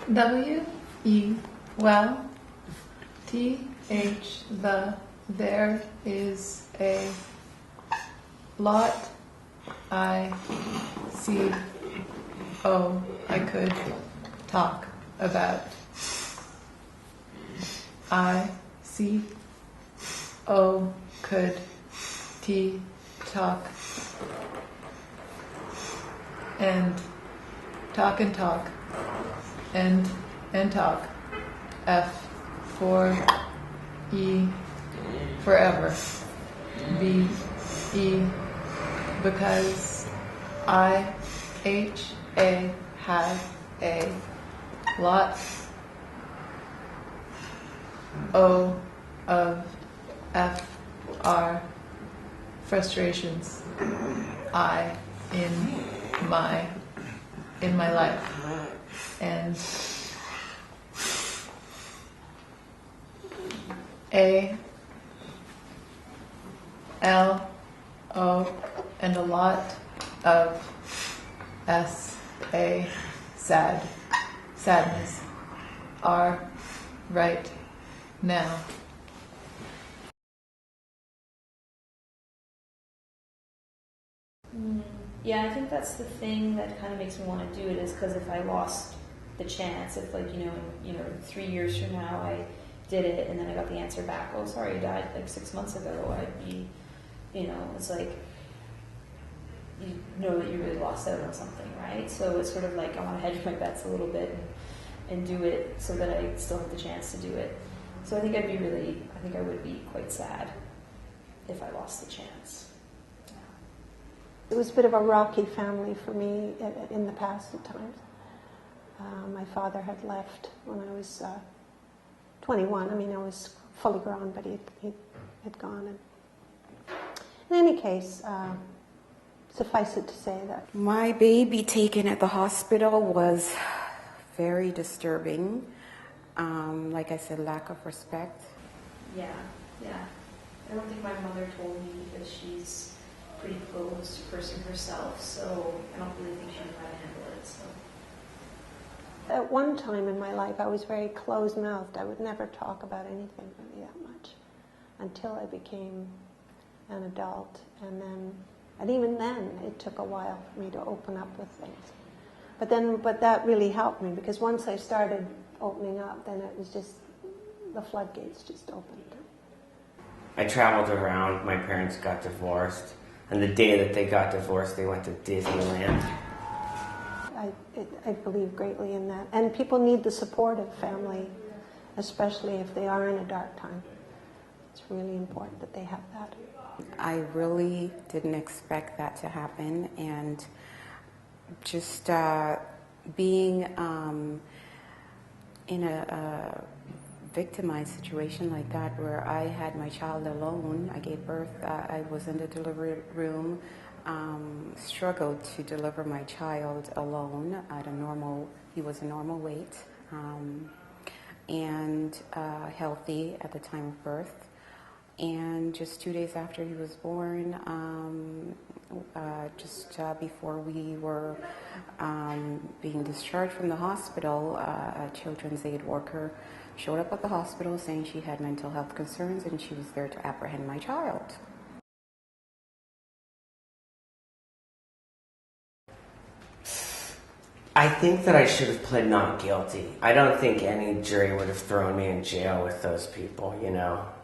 W E well T H the there is a lot I see I could talk about. I see could T talk and talk and talk and talk. F for E forever. B E because I H A have a lot O of F R frustrations I in my life, and A L O and a lot of S A sadness R right now. Yeah, I think that's the thing that kind of makes me want to do it, is because if I lost the chance, if 3 years from now I did it and then I got the answer back, oh sorry, you died 6 months ago, I'd be, it's like, you know that you really lost out on something, right? So it's sort of like I want to hedge my bets a little bit and do it so that I still have the chance to do it. So I think I would be quite sad if I lost the chance. It was a bit of a rocky family for me in the past at times. My father had left when I was 21. I mean, I was fully grown, but he had gone. And in any case, suffice it to say that my baby taken at the hospital was very disturbing. Like I said, lack of respect. Yeah. I don't think my mother told me because she's pretty close to person herself, so I don't really think she knew how to handle it. So. At one time in my life, I was very closed-mouthed. I would never talk about anything really that much until I became an adult, and even then, it took a while for me to open up with things. But that really helped me, because once I started opening up, then it was just, the floodgates just opened. I traveled around. My parents got divorced, and the day that they got divorced, they went to Disneyland. I believe greatly in that. And people need the support of family, especially if they are in a dark time. It's really important that they have that. I really didn't expect that to happen, and just being in a victimized situation like that, where I had my child alone. I gave birth, I was in the delivery room, struggled to deliver my child alone at he was a normal weight, and healthy at the time of birth. And just 2 days after he was born, before we were being discharged from the hospital, a children's aid worker showed up at the hospital saying she had mental health concerns and she was there to apprehend my child. I think that I should have pled not guilty. I don't think any jury would have thrown me in jail with those people,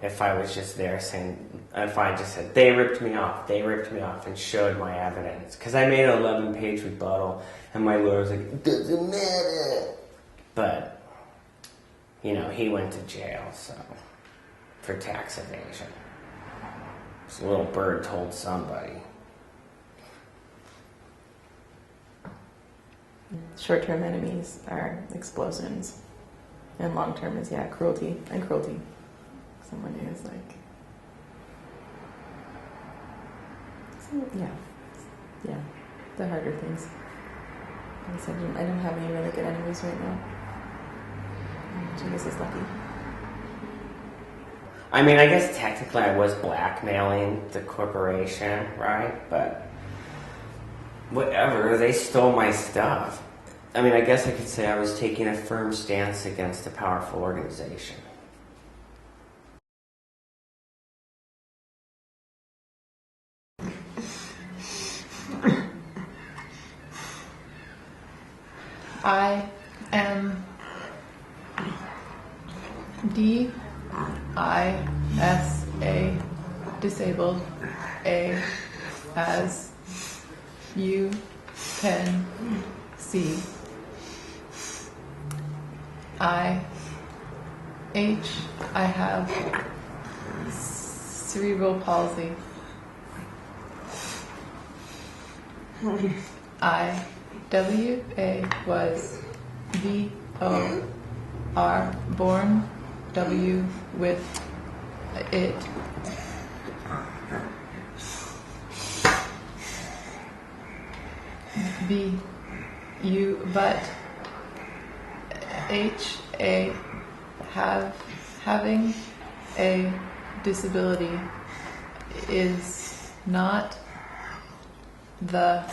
if I was just there if I just said, they ripped me off, and showed my evidence. Because I made an 11-page rebuttal, and my lawyer was like, it doesn't matter. But, he went to jail, for tax evasion. This little bird told somebody. Short-term enemies are explosions, and long-term is cruelty. Someone who is the harder things. Like I said, I don't have any really good enemies right now. Which I guess is lucky. I mean, I guess technically I was blackmailing the corporation, right? But whatever, they stole my stuff. I mean, I guess I could say I was taking a firm stance against a powerful organization. I am D-I-S-A, disabled, A, as you can see. I have cerebral palsy. W-A was V-O-R, born, W with it. B, you, but, H-A, having a disability is not the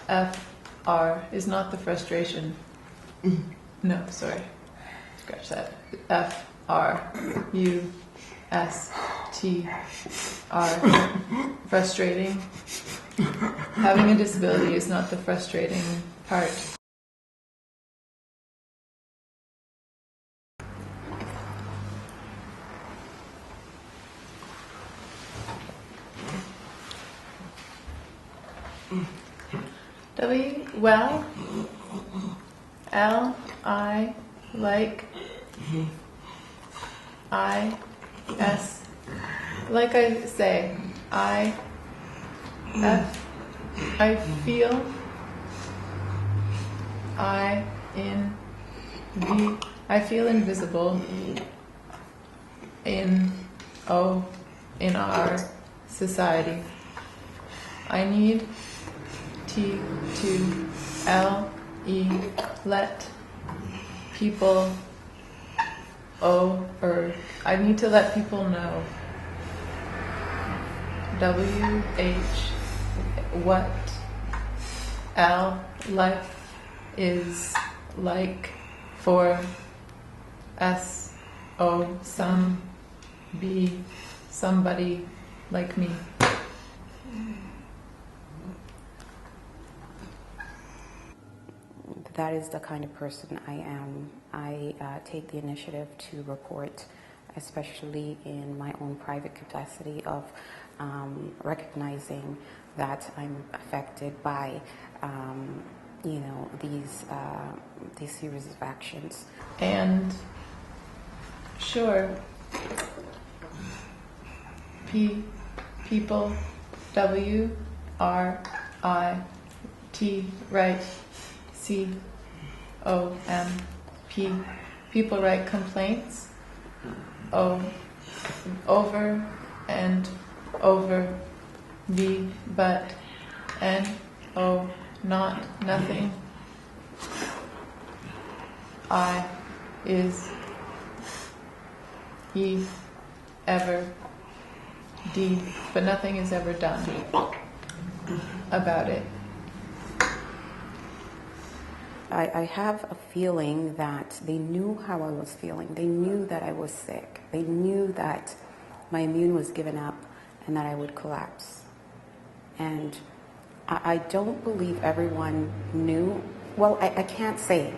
F-R, is not the frustration. No, sorry. Scratch that. F-R-U-S-T-R. Frustrating. Having a disability is not the frustrating part. W, well, L, I, like, I, S, like I say, I, F, I feel, I, in, V, I feel invisible, in, O, in our society. I need T to L E, let people I need to let people know. W H, what L, life is like for S O, some be somebody like me. That is the kind of person I am. I take the initiative to report, especially in my own private capacity of recognizing that I'm affected by, these series of actions. And sure, people, W, R, I, T, right, C, O, M, P, people write complaints, O, over and over, V, but, N, O, not, nothing, I, is, E, ever, D, but nothing is ever done about it. I have a feeling that they knew how I was feeling. They knew that I was sick. They knew that my immune was given up and that I would collapse. And I don't believe everyone knew. Well, I can't say.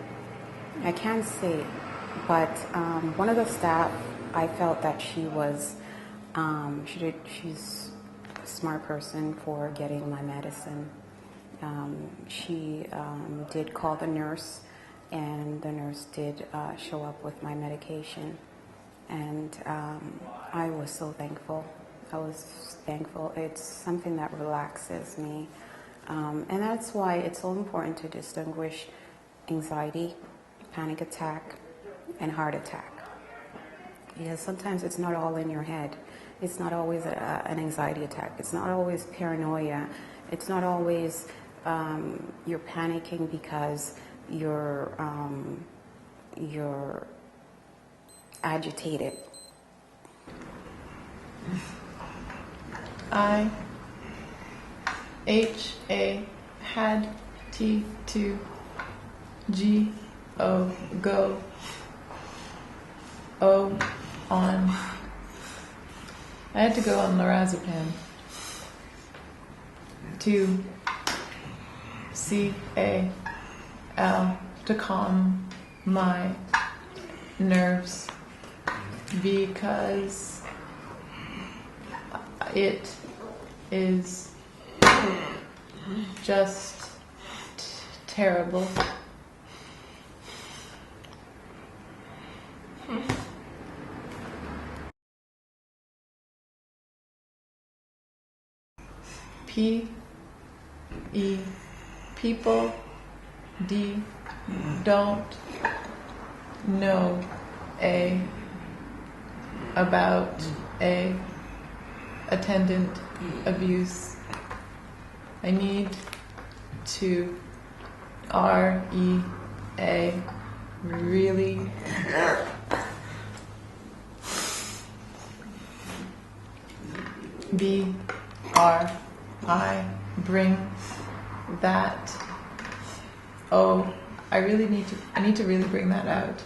I can't say. But one of the staff, I felt that she was, she's a smart person for getting my medicine. She did call the nurse, and the nurse did show up with my medication. And I was so thankful. I was thankful. It's something that relaxes me. And that's why it's so important to distinguish anxiety, panic attack, and heart attack. Because sometimes it's not all in your head. It's not always an anxiety attack. It's not always paranoia. It's not always you're panicking because you're agitated. I, H, A, had, T, to, G, O, go, O, on. I had to go on lorazepam. 2, C, A, L, to calm my nerves because it is just terrible. P, E, people, D, don't know A, about A, attendant abuse. I need to R, E, A, really B, R, I, bring that. Oh, I need to really bring that out.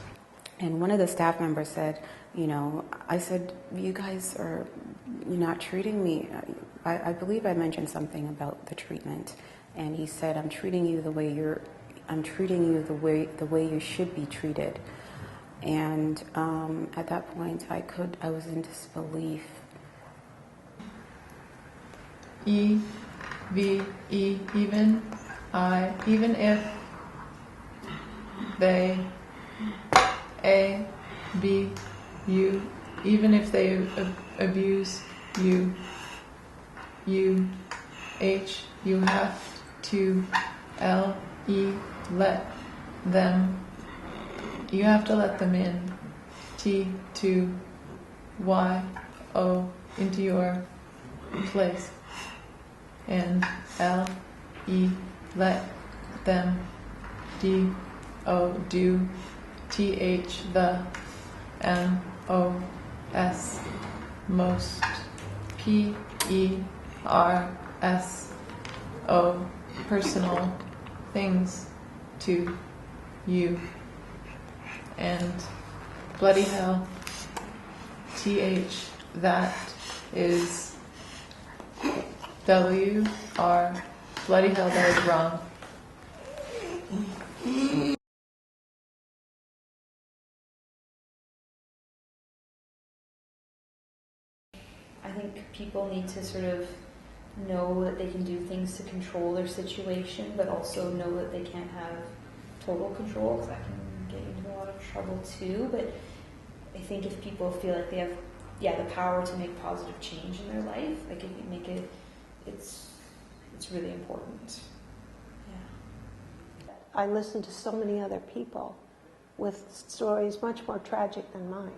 And one of the staff members said, you know, I said, you guys are, you're not treating me. I believe I mentioned something about the treatment. And he said, I'm treating you the way the way you should be treated. And at that point, I was in disbelief. E, V, E, even, I, even if they, A, B, you, even if they abuse you, U, H, you have to, L, E, let them, you have to let them in, T, to, Y, O, into your place. And L, E, let them, D, O, do, T, H, the, M, O, S, most, P, E, R, S, O, personal things to you. And bloody hell, T, H, that is W, R, bloody hell, that is wrong. I think people need to sort of know that they can do things to control their situation, but also know that they can't have total control, because that can get into a lot of trouble too. But I think if people feel like they have, the power to make positive change in their life, like if you make it, it's really important. Yeah. I listen to so many other people with stories much more tragic than mine.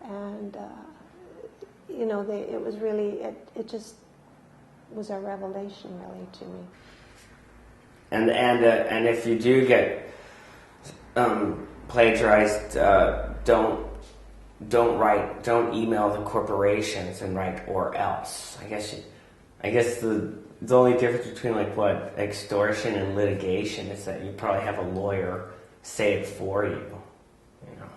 And, you know, it was really, it just was a revelation really to me. And if you do get plagiarized, don't email the corporations and write or else. I guess the only difference between extortion and litigation is that you probably have a lawyer say it for you. You know.